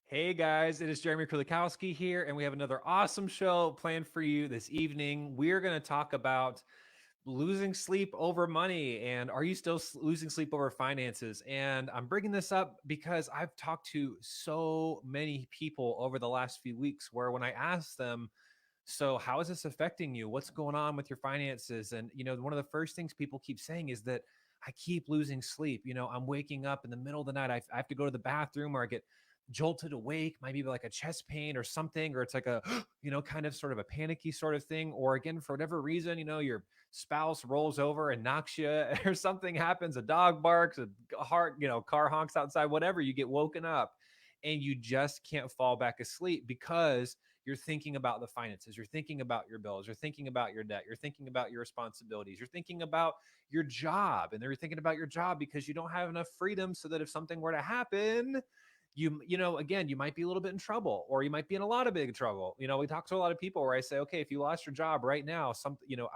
Hey guys, it is Jeremy Kulikowski here, and we have another awesome show planned for you this evening. We're going to talk about losing sleep over money, and are you still losing sleep over finances? And I'm bringing this up because I've talked to so many people over the last few weeks where when I ask them, so how is this affecting you? What's going on with your finances? And, one of the first things people keep saying is that I keep losing sleep. I'm waking up in the middle of the night. I have to go to the bathroom or I get jolted awake, maybe like a chest pain or something, or it's like a, kind of sort of a panicky sort of thing. Or again, for whatever reason, your spouse rolls over and knocks you or something happens, a dog barks, a heart, car honks outside, whatever, you get woken up and you just can't fall back asleep because you're thinking about the finances, you're thinking about your bills, you're thinking about your debt, you're thinking about your responsibilities, you're thinking about your job, and they're thinking about your job because you don't have enough freedom so that if something were to happen, again, you might be a little bit in trouble, or you might be in a lot of big trouble. We talk to a lot of people where I say, okay, if you lost your job right now,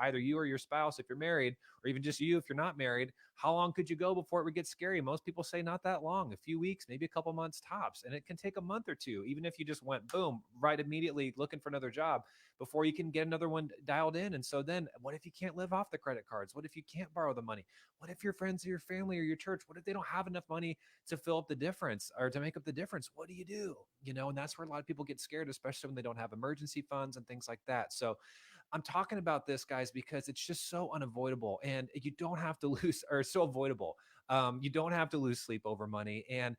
either you or your spouse, if you're married, or even just you if you're not married, how long could you go before it would get scary? Most people say not that long, a few weeks, maybe a couple months tops. And it can take a month or two, even if you just went boom, right immediately looking for another job before you can get another one dialed in. And so then what if you can't live off the credit cards? What if you can't borrow the money? What if your friends or your family or your church, what if they don't have enough money to fill up the difference or to make up the difference? What do you do? And that's where a lot of people get scared, especially when they don't have emergency funds and things like that. So I'm talking about this, guys, because it's just so unavoidable, and you don't have to lose, or so avoidable. You don't have to lose sleep over money, and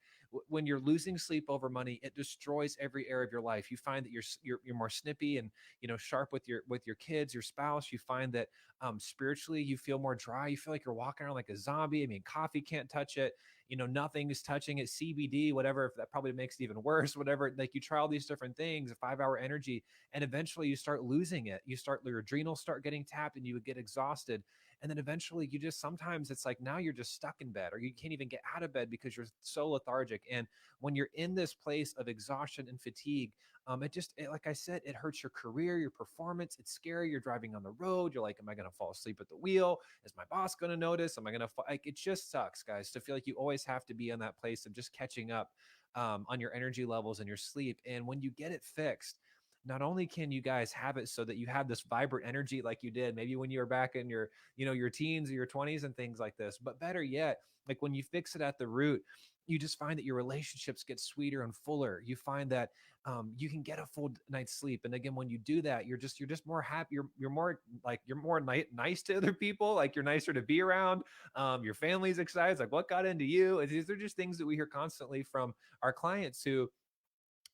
when you're losing sleep over money, it destroys every area of your life. You find that you're more snippy and sharp with your kids, your spouse. You find that spiritually you feel more dry. You feel like you're walking around like a zombie. I mean, coffee can't touch it. Nothing is touching it. CBD, whatever. If that probably makes it even worse. Whatever. Like you try all these different things. A 5 hour energy, and eventually you start losing it. Your adrenals start getting tapped and you would get exhausted. And then eventually you just, sometimes it's like now you're just stuck in bed or you can't even get out of bed because you're so lethargic. And when you're in this place of exhaustion and fatigue, like I said, it hurts your career, your performance. It's scary. You're driving on the road. You're like, am I going to fall asleep at the wheel? Is my boss going to notice? Am I going to, like, it just sucks, guys, to feel like you always have to be in that place of just catching up on your energy levels and your sleep. And when you get it fixed, not only can you guys have it so that you have this vibrant energy like you did maybe when you were back in your teens or your 20s and things like this, but better yet, like when you fix it at the root, you just find that your relationships get sweeter and fuller. You find that you can get a full night's sleep, and again, when you do that, you're just more happy. You're more like you're more nice to other people. Like you're nicer to be around. Your family's excited. It's like, what got into you? These are just things that we hear constantly from our clients who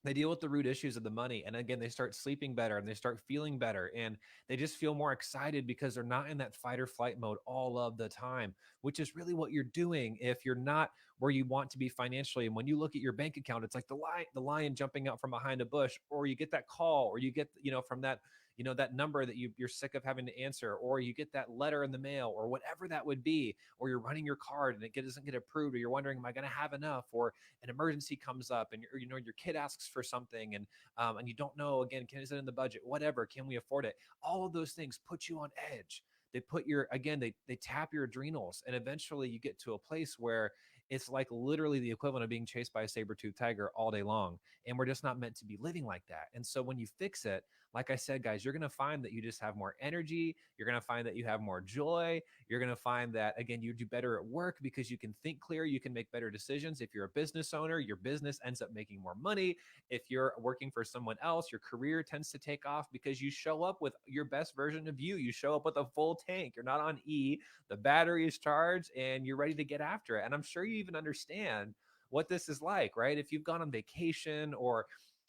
they deal with the root issues of the money, and again they start sleeping better and they start feeling better, and they just feel more excited because they're not in that fight or flight mode all of the time, which is really what you're doing if you're not where you want to be financially. And when you look at your bank account, it's like the lion jumping out from behind a bush, or you get that call, or you get from that that number that you're sick of having to answer, or you get that letter in the mail, or whatever that would be, or you're running your card and doesn't get approved, or you're wondering, am I going to have enough, or an emergency comes up and your kid asks for something, and you don't know, again, is it in the budget, whatever, can we afford it? All of those things put you on edge. They put your, again, they tap your adrenals, and eventually you get to a place where it's like literally the equivalent of being chased by a saber-toothed tiger all day long. And we're just not meant to be living like that. And so when you fix it, like I said, guys, you're going to find that you just have more energy. You're going to find that you have more joy. You're going to find that, again, you do better at work because you can think clear. You can make better decisions. If you're a business owner, your business ends up making more money. If you're working for someone else, your career tends to take off because you show up with your best version of you. You show up with a full tank. You're not on E. The battery is charged and you're ready to get after it. And I'm sure you even understand what this is like, right? If you've gone on vacation, or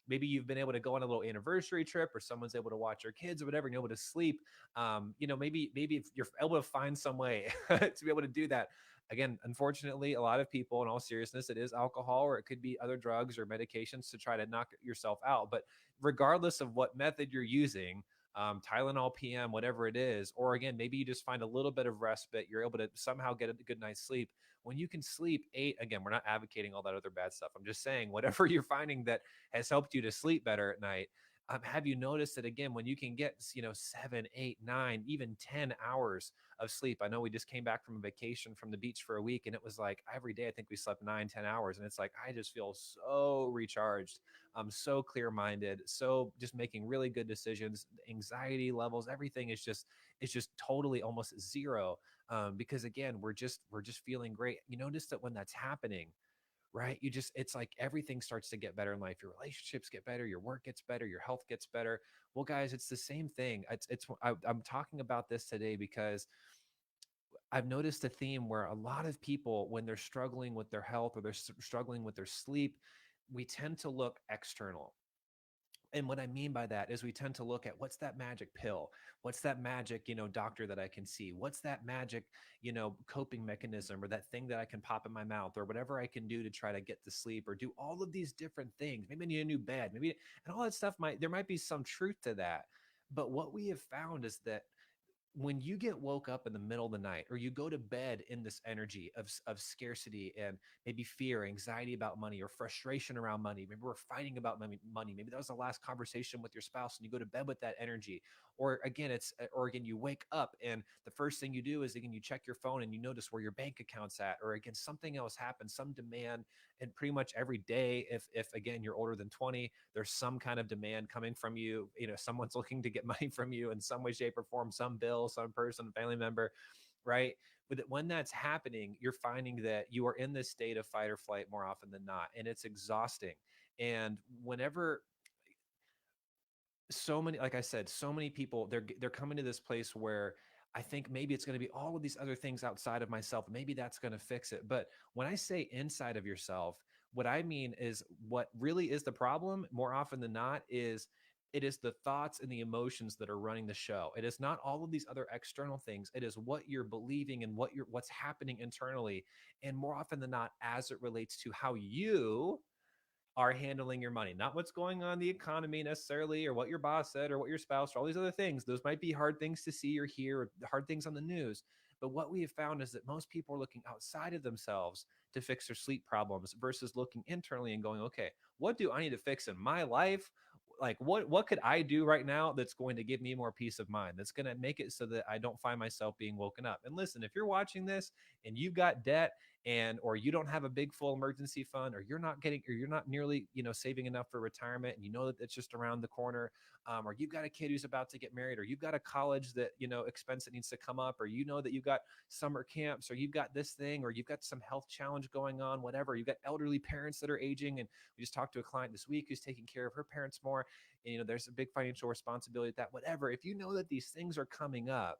maybe you've been able to go on a little anniversary trip, or someone's able to watch your kids or whatever, and you're able to sleep. Maybe if you're able to find some way to be able to do that. Again, unfortunately, a lot of people, in all seriousness, it is alcohol, or it could be other drugs or medications to try to knock yourself out. But regardless of what method you're using, Tylenol PM, whatever it is, or again, maybe you just find a little bit of respite, you're able to somehow get a good night's sleep. When you can sleep 8, again, we're not advocating all that other bad stuff. I'm just saying whatever you're finding that has helped you to sleep better at night, Have you noticed that again, when you can get, 7, 8, 9, even 10 hours of sleep? I know we just came back from a vacation from the beach for a week, and it was like every day I think we slept 9, 10 hours. And it's like, I just feel so recharged. I'm so clear minded, so just making really good decisions. Anxiety levels, everything is just totally almost zero. Because again, we're just feeling great. You notice that when that's happening, right? It's like everything starts to get better in life. Your relationships get better, your work gets better, your health gets better. Well, guys, it's the same thing. I'm talking about this today because I've noticed a theme where a lot of people, when they're struggling with their health or they're struggling with their sleep, we tend to look external. And what I mean by that is we tend to look at what's that magic pill? What's that magic, doctor that I can see? What's that magic, coping mechanism or that thing that I can pop in my mouth or whatever I can do to try to get to sleep or do all of these different things. Maybe I need a new bed, maybe, and all that stuff there might be some truth to that. But what we have found is that when you get woke up in the middle of the night or you go to bed in this energy of scarcity and maybe fear, anxiety about money or frustration around money, maybe we're fighting about money, maybe that was the last conversation with your spouse and you go to bed with that energy, or again you wake up and the first thing you do is again you check your phone and you notice where your bank account's at, or again something else happens, some demand. And pretty much every day, if again you're older than 20, there's some kind of demand coming from you. Someone's looking to get money from you in some way, shape, or form, some bill, some person, family member, right? But when that's happening, you're finding that you are in this state of fight or flight more often than not, and it's exhausting. And whenever so many, like I said, so many people, they're coming to this place where I think maybe it's going to be all of these other things outside of myself, maybe that's going to fix it. But when I say inside of yourself, what I mean is what really is the problem more often than not is it is the thoughts and the emotions that are running the show. It is not all of these other external things. It is what you're believing and what's happening internally, and more often than not as it relates to how you are handling your money, not what's going on in the economy necessarily, or what your boss said, or what your spouse, or all these other things. Those might be hard things to see or hear, or hard things on the news. But what we have found is that most people are looking outside of themselves to fix their sleep problems versus looking internally and going, okay, what do I need to fix in my life? Like what could I do right now that's going to give me more peace of mind, that's going to make it so that I don't find myself being woken up? And listen, if you're watching this and you've got debt, and or you don't have a big full emergency fund, or you're not nearly saving enough for retirement, and you know that it's just around the corner, or you've got a kid who's about to get married, or you've got a college that expense that needs to come up, or that you've got summer camps, or you've got this thing, or you've got some health challenge going on, whatever, you've got elderly parents that are aging. And we just talked to a client this week who's taking care of her parents more, and there's a big financial responsibility with that. Whatever, if you know that these things are coming up,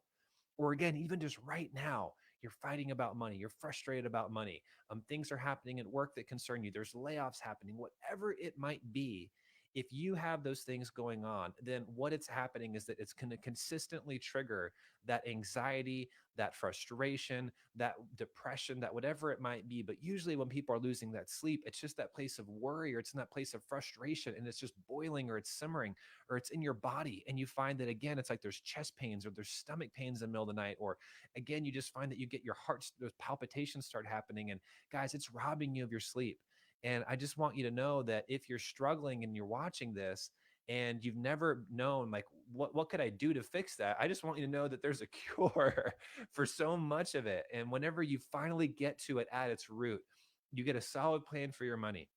or again, even just right now, you're fighting about money, you're frustrated about money, things are happening at work that concern you, there's layoffs happening, whatever it might be. If you have those things going on, then what it's happening is that it's going to consistently trigger that anxiety, that frustration, that depression, that whatever it might be. But usually when people are losing that sleep, it's just that place of worry, or it's in that place of frustration, and it's just boiling, or it's simmering, or it's in your body. And you find that again, it's like there's chest pains or there's stomach pains in the middle of the night, or again, you just find that you get your heart, those palpitations start happening. And guys, it's robbing you of your sleep. And I just want you to know that if you're struggling and you're watching this and you've never known, like, what could I do to fix that? I just want you to know that there's a cure for so much of it. And whenever you finally get to it at its root, you get a solid plan for your money.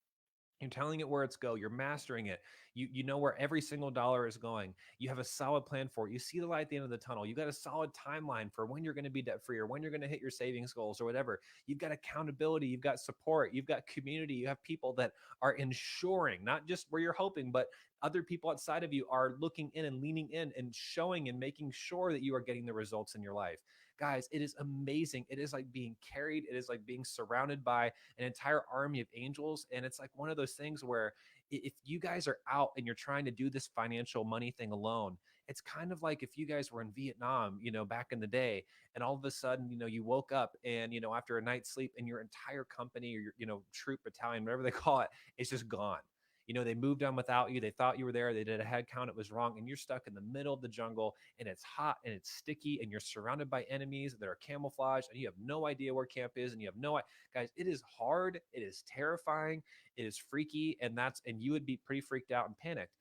You're telling it where it's go. You're mastering it. You know where every single dollar is going. You have a solid plan for it. You see the light at the end of the tunnel. You got a solid timeline for when you're going to be debt free, or when you're going to hit your savings goals, or whatever. You've got accountability. You've got support. You've got community. You have people that are ensuring, not just where you're hoping, but other people outside of you are looking in and leaning in and showing and making sure that you are getting the results in your life. Guys, it is amazing. It is like being carried. It is like being surrounded by an entire army of angels. And it's like one of those things where if you guys are out and you're trying to do this financial money thing alone, it's kind of like if you guys were in Vietnam, back in the day, and all of a sudden, you woke up and, after a night's sleep, and your entire company, or your, troop, battalion, whatever they call it, it's just gone. They moved on without you. They thought you were there. They did a head count. It was wrong. And you're stuck in the middle of the jungle, and it's hot and it's sticky, and you're surrounded by enemies that are camouflaged, and you have no idea where camp is. And you have guys, it is hard. It is terrifying. It is freaky. And you would be pretty freaked out and panicked.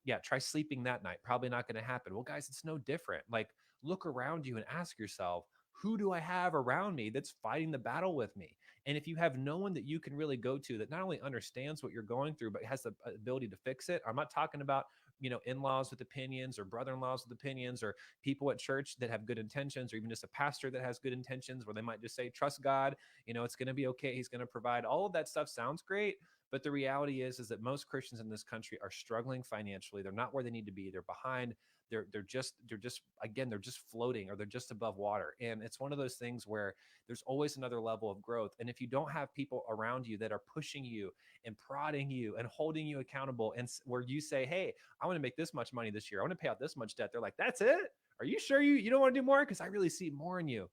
Yeah, try sleeping that night. Probably not going to happen. Well, guys, it's no different. Like, look around you and ask yourself, who do I have around me that's fighting the battle with me? And if you have no one that you can really go to that not only understands what you're going through, but has the ability to fix it, I'm not talking about, in-laws with opinions or brother-in-laws with opinions or people at church that have good intentions or even just a pastor that has good intentions where they might just say, trust God, it's going to be okay. He's going to provide. All of that stuff sounds great. But the reality is that most Christians in this country are struggling financially. They're not where they need to be. They're behind. They're just again, they're just floating or they're just above water. And it's one of those things where there's always another level of growth. And if you don't have people around you that are pushing you and prodding you and holding you accountable, and where you say, hey, I want to make this much money this year, I want to pay out this much debt, they're like, that's it? Are you sure you don't want to do more? Because I really see more in you.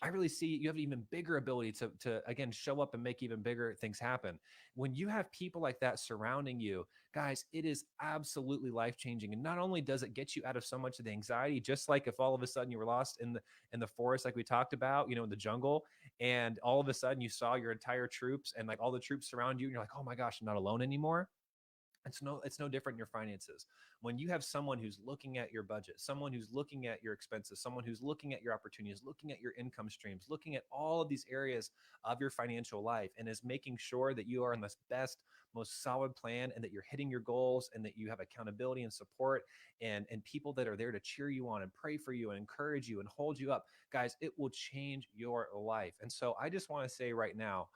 I really see you have an even bigger ability to again show up and make even bigger things happen. When you have people like that surrounding you, guys, it is absolutely life-changing. And not only does it get you out of so much of the anxiety, just like if all of a sudden you were lost in the forest, like we talked about, in the jungle, and all of a sudden you saw your entire troops and like all the troops surround you, and you're like, oh my gosh, I'm not alone anymore. It's no different in your finances. When you have someone who's looking at your budget, someone who's looking at your expenses, someone who's looking at your opportunities, looking at your income streams, looking at all of these areas of your financial life, and is making sure that you are in the best, most solid plan, and that you're hitting your goals, and that you have accountability and support, and people that are there to cheer you on and pray for you and encourage you and hold you up, guys, it will change your life. And so I just want to say right now,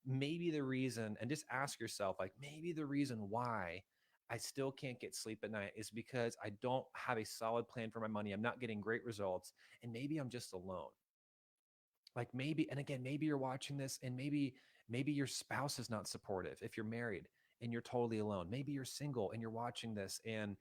maybe the reason, and just ask yourself, like, maybe the reason why I still can't get sleep at night is because I don't have a solid plan for my money. I'm not getting great results. And maybe I'm just alone. Like maybe, and again, maybe you're watching this and maybe your spouse is not supportive if you're married and you're totally alone. Maybe you're single and you're watching this, and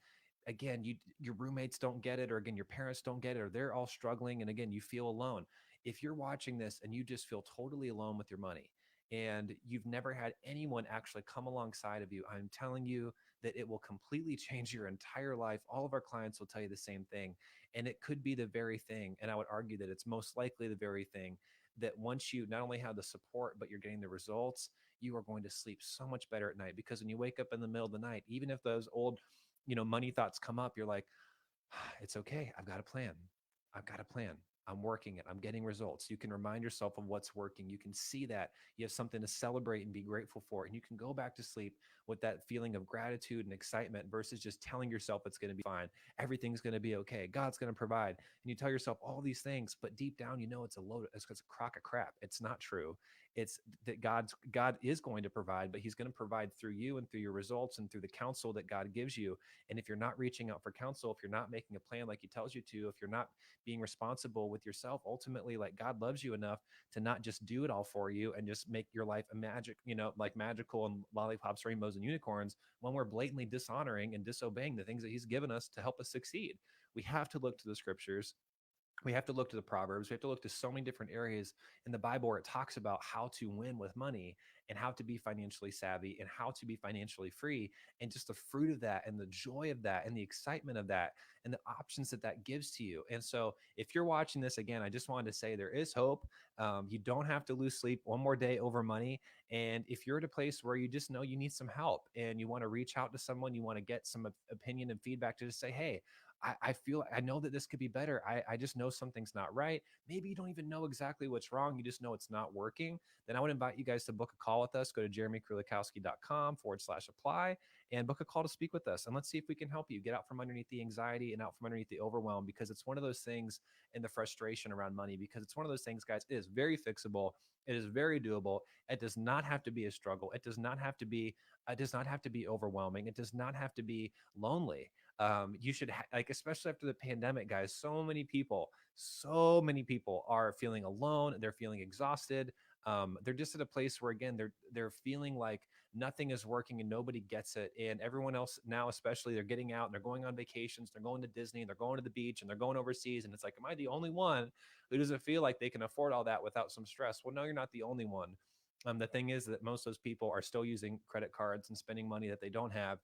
again, your roommates don't get it, or again, your parents don't get it, or they're all struggling, and again, you feel alone. If you're watching this and you just feel totally alone with your money and you've never had anyone actually come alongside of you, I'm telling you that it will completely change your entire life. All of our clients will tell you the same thing. And it could be the very thing, and I would argue that it's most likely the very thing, that once you not only have the support, but you're getting the results, you are going to sleep so much better at night. Because when you wake up in the middle of the night, even if those old, money thoughts come up, you're like, it's okay. I've got a plan. I've got a plan. I'm working it. I'm getting results. You can remind yourself of what's working. You can see that you have something to celebrate and be grateful for. And you can go back to sleep with that feeling of gratitude and excitement versus just telling yourself it's going to be fine. Everything's going to be okay. God's going to provide. And you tell yourself all these things, but deep down, it's a load, it's a crock of crap. It's not true. It's that God is going to provide, but he's going to provide through you and through your results and through the counsel that God gives you. And if you're not reaching out for counsel, if you're not making a plan like he tells you to, if you're not being responsible with yourself, ultimately, like, God loves you enough to not just do it all for you and just make your life a magic, like magical and lollipops, rainbows, and unicorns, when we're blatantly dishonoring and disobeying the things that he's given us to help us succeed. We have to look to the scriptures. We have to look to the Proverbs. We have to look to so many different areas in the Bible where it talks about how to win with money and how to be financially savvy and how to be financially free, and just the fruit of that and the joy of that and the excitement of that and the options that that gives to you. And so if you're watching this, again, I just wanted to say there is hope. You don't have to lose sleep one more day over money. And if you're at a place where you just know you need some help and you want to reach out to someone, you want to get some opinion and feedback to just say, hey, I feel, I know that this could be better. I just know something's not right. Maybe you don't even know exactly what's wrong. You just know it's not working. Then I would invite you guys to book a call with us. Go to jeremykrulakowski.com/apply and book a call to speak with us. And let's see if we can help you get out from underneath the anxiety and out from underneath the overwhelm, because it's one of those things, in the frustration around money, because it's one of those things, guys, it is very fixable. It is very doable. It does not have to be a struggle. It does not have to be overwhelming. It does not have to be lonely. You should like, especially after the pandemic, guys, so many people are feeling alone. They're feeling exhausted. They're just at a place where, again, they're feeling like nothing is working and nobody gets it. And everyone else now, especially, they're getting out and they're going on vacations. They're going to Disney and they're going to the beach and they're going overseas. And it's like, am I the only one who doesn't feel like they can afford all that without some stress? Well, no, you're not the only one. The thing is that most of those people are still using credit cards and spending money that they don't have,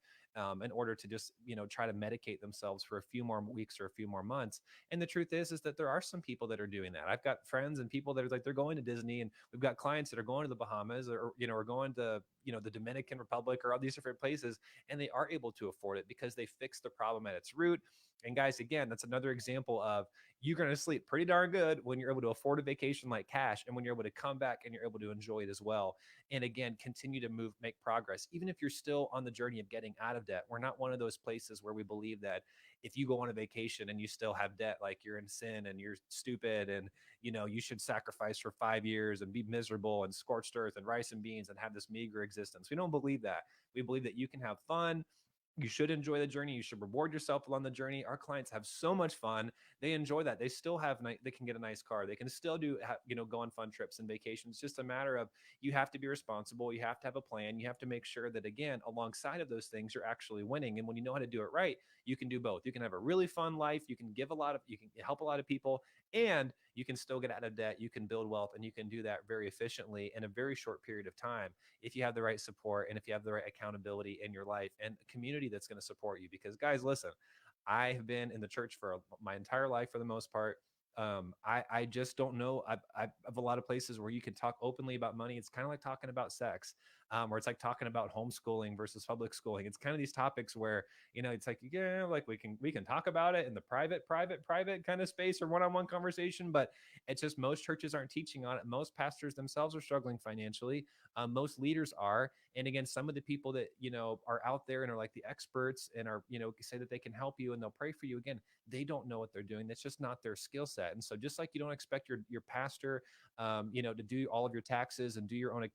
in order to just, try to medicate themselves for a few more weeks or a few more months. And the truth is that there are some people that are doing that. I've got friends and people that are like, they're going to Disney, and we've got clients that are going to the Bahamas, or, or going to, the Dominican Republic, or all these different places, and they are able to afford it because they fixed the problem at its root. And guys, again, that's another example of, you're going to sleep pretty darn good when you're able to afford a vacation like cash, and when you're able to come back and you're able to enjoy it as well. And again, continue to make progress, even if you're still on the journey of getting out of debt. We're not one of those places where we believe that if you go on a vacation and you still have debt, like you're in sin and you're stupid, and you should sacrifice for 5 years and be miserable and scorched earth and rice and beans and have this meager existence. We don't believe that. We believe that you can have fun. You should enjoy the journey. You should reward yourself along the journey. Our clients have so much fun. They enjoy that. They still have, they can get a nice car. They can still go on fun trips and vacations. It's just a matter of, you have to be responsible. You have to have a plan. You have to make sure that, again, alongside of those things, you're actually winning. And when you know how to do it right, you can do both. You can have a really fun life. You can you can help a lot of people, and you can still get out of debt. You can build wealth, and you can do that very efficiently in a very short period of time, if you have the right support and if you have the right accountability in your life and a community that's going to support you. Because, guys, listen, I have been in the church for my entire life for the most part. I just don't know. I have a lot of places where you can talk openly about money. It's kind of like talking about sex, or it's like talking about homeschooling versus public schooling. It's kind of these topics where, it's like, yeah, like we can talk about it in the private kind of space or one-on-one conversation, but it's just, most churches aren't teaching on it. Most pastors themselves are struggling financially. Most leaders are. And again, some of the people that, are out there and are like the experts and are, say that they can help you and they'll pray for you, again, they don't know what they're doing. That's just not their skill set. And so, just like you don't expect your pastor, to do all of your taxes and do your own,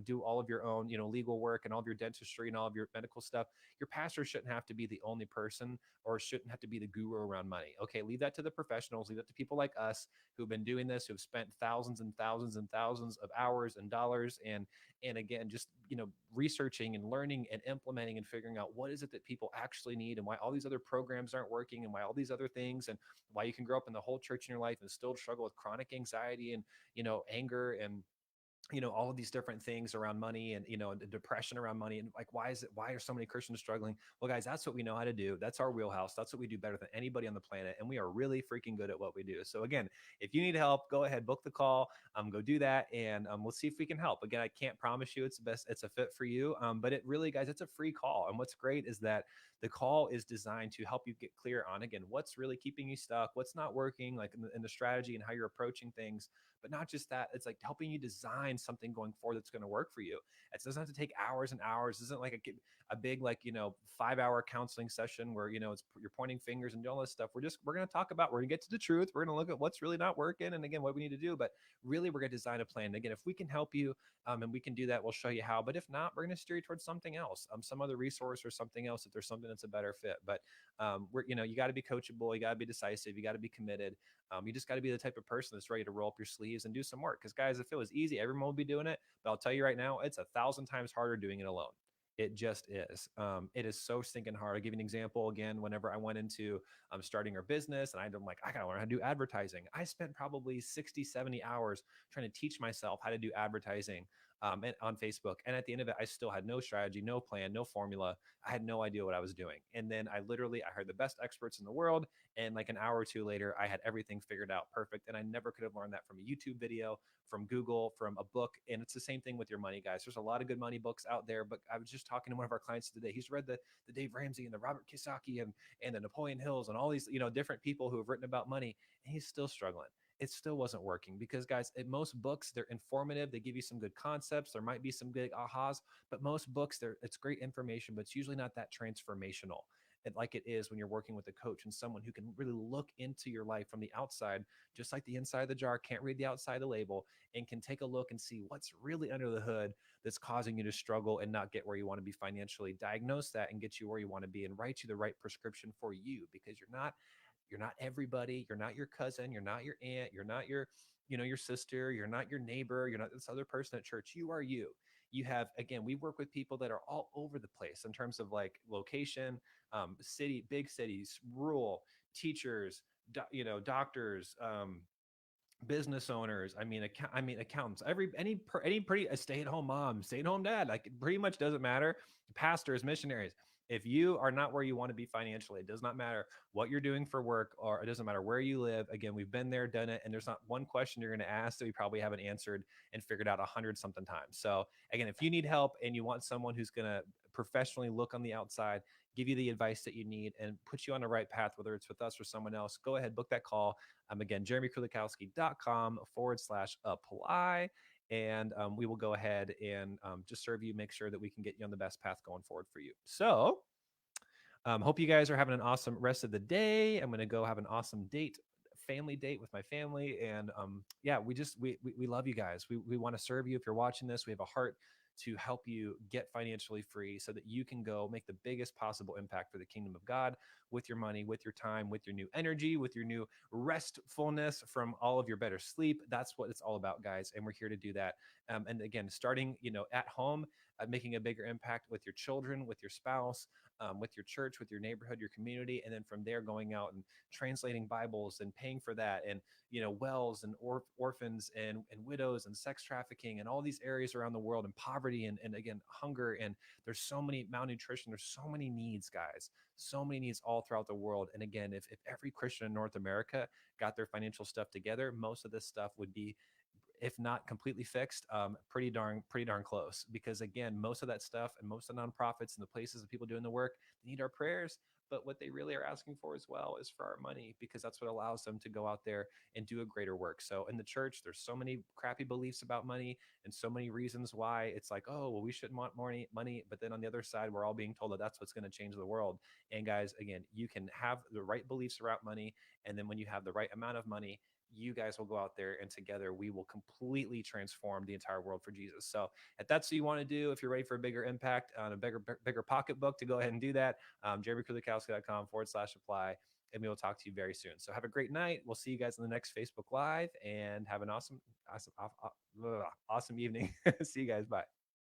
do all of your own, legal work and all of your dentistry and all of your medical stuff, your pastor shouldn't have to be the only person, or shouldn't have to be the guru around money. Okay, leave that to the professionals. Leave that to people like us who've been doing this, who've spent thousands and thousands and thousands of hours and dollars, and again, just, researching and learning and implementing and figuring out what is it that people actually need, and why all these other programs aren't working, and why all these other things, and why you can grow up in the whole church in your life and still struggle with chronic anxiety and, anger, and all of these different things around money, and the depression around money, and like, why are so many Christians struggling? Well, guys, that's what we know how to do. That's our wheelhouse. That's what we do better than anybody on the planet, and we are really freaking good at what we do. So again, if you need help, go ahead, book the call, go do that, and we'll see if we can help. Again, I can't promise you it's a fit for you, but it really, guys, it's a free call. And what's great is that the call is designed to help you get clear on, again, what's really keeping you stuck, what's not working, like in the strategy and how you're approaching things. But not just that, it's like helping you design something going forward that's going to work for you. It doesn't have to take hours and hours. It isn't like a big, like, 5-hour counseling session where, you're pointing fingers and doing all this stuff. We're going to talk about, we're going to get to the truth. We're going to look at what's really not working, and again, what we need to do. But really, we're going to design a plan. Again, if we can help you, and we can do that, we'll show you how. But if not, we're going to steer you towards something else, some other resource or something else, if there's something that's a better fit. But you got to be coachable. You got to be decisive. You got to be committed. You just got to be the type of person that's ready to roll up your sleeves and do some work. Because, guys, if it was easy, everyone would be doing it. But I'll tell you right now, it's 1,000 times harder doing it alone. It just is. It is so stinking hard. I'll give you an example. Again, whenever I went into starting our business, and I'm like, I got to learn how to do advertising. I spent probably 60, 70 hours trying to teach myself how to do advertising on Facebook. And at the end of it, I still had no strategy, no plan, no formula. I had no idea what I was doing. And then I hired the best experts in the world. And like an hour or two later, I had everything figured out perfect. And I never could have learned that from a YouTube video, from Google, from a book. And it's the same thing with your money, guys. There's a lot of good money books out there. But I was just talking to one of our clients today. He's read the Dave Ramsey and the Robert Kiyosaki and the Napoleon Hills and all these, different people who have written about money. And he's still struggling. It still wasn't working because, guys, in most books, they're informative. They give you some good concepts. There might be some big ahas, but most books, it's great information, but it's usually not that transformational. And like it is when you're working with a coach and someone who can really look into your life from the outside, just like the inside of the jar can't read the outside of the label, and can take a look and see what's really under the hood that's causing you to struggle and not get where you want to be financially. Diagnose that and get you where you want to be and write you the right prescription for you, because you're not everybody. You're not your cousin. You're not your aunt. You're not your sister. You're not your neighbor. You're not this other person at church. You are you. You have, again, we work with people that are all over the place in terms of like location, big cities, rural, teachers, doctors, business owners, accountants, any pretty a stay-at-home mom, stay-at-home dad, like it pretty much doesn't matter. Pastors, missionaries. If you are not where you want to be financially, it does not matter what you're doing for work, or it doesn't matter where you live. Again, we've been there, done it, and there's not one question you're going to ask that we probably haven't answered and figured out 100 something times. So again, if you need help and you want someone who's going to professionally look on the outside, give you the advice that you need, and put you on the right path, whether it's with us or someone else, go ahead, book that call. Again, jeremykulikowski.com/apply. And we will go ahead and just serve you, make sure that we can get you on the best path going forward for you. So, hope you guys are having an awesome rest of the day. I'm going to go have an awesome family date with my family. And yeah, we love you guys. We want to serve you. If you're watching this, we have a heart to help you get financially free so that you can go make the biggest possible impact for the kingdom of God with your money, with your time, with your new energy, with your new restfulness from all of your better sleep. That's what it's all about, guys. And we're here to do that. And again, starting, at home, making a bigger impact with your children, with your spouse, with your church, with your neighborhood, your community, and then from there going out and translating Bibles and paying for that, and wells and orphans and widows and sex trafficking and all these areas around the world, and poverty and again hunger, and there's so many malnutrition, there's so many needs, guys, so many needs all throughout the world. And again, if every Christian in North America got their financial stuff together, most of this stuff would be, if not completely fixed, pretty darn close. Because again, most of that stuff and most of the nonprofits and the places that people doing the work, they need our prayers. But what they really are asking for as well is for our money, because that's what allows them to go out there and do a greater work. So in the church, there's so many crappy beliefs about money and so many reasons why it's like, oh, well, we shouldn't want more money. But then on the other side, we're all being told that that's what's going to change the world. And guys, again, you can have the right beliefs about money. And then when you have the right amount of money, you guys will go out there and together we will completely transform the entire world for Jesus. So if that's what you want to do, if you're ready for a bigger impact on a bigger pocketbook, to go ahead and do that, jeremykulikowski.com/apply. And we will talk to you very soon. So have a great night. We'll see you guys on the next Facebook Live, and have an awesome evening. See you guys. Bye.